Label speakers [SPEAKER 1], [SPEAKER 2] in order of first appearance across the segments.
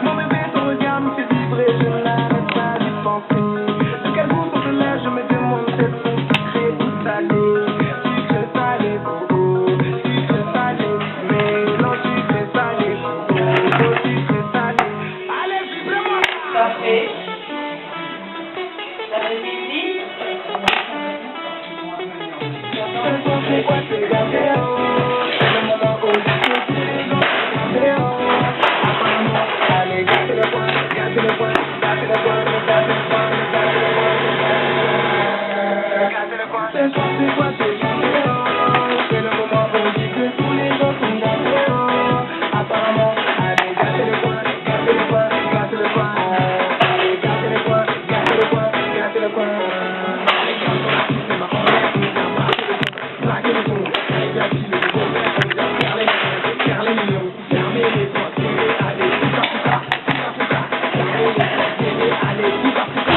[SPEAKER 1] Mon bébé, ton regard me fait vibrer, je n'arrête pas d'y penser. De quel goût sont tes lèvres, je me demande si elles sont sucrées ou salées. Sucré salé, oh oh, sucré salé, mélange sucré salé, oh oh, sucré salé. Allez, vibre-moi.
[SPEAKER 2] Parfait. Ça veut dire
[SPEAKER 1] C'est quoi, c'est gâté, oh. C'est le moment où je sais tous les gens sont gâtés, oh. Apparemment, allez, gâtez le point, gâtez le point, gâtez le point, gâtez le point, gâtez le point, gâtez le point. C'est quoi, c'est gâté, oh. C'est le moment où je dis que tous les gens sont gâtés, oh. Apparemment, allez, gâtez le point, gâtez le point, gâtez le point. Allez, gâtez le point, gâtez le point, gâtez le point. Allez, gâtez le point, c'est ma première, braquez le ton, allez, gâtez le bon, faire les millions, fermez les portes, allez, puta, puta, puta, puta, fermez les portes, allez, puta, puta,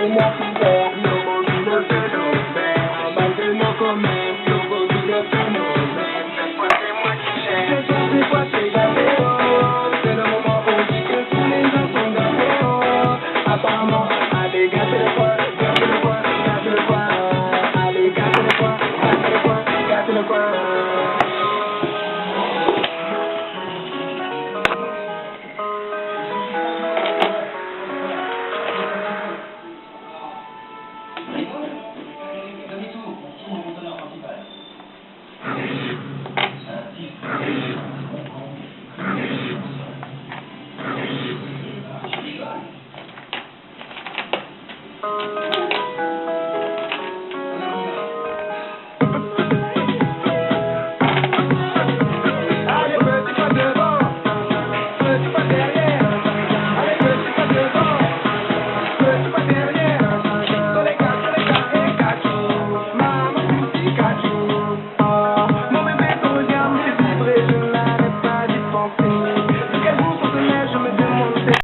[SPEAKER 1] moi.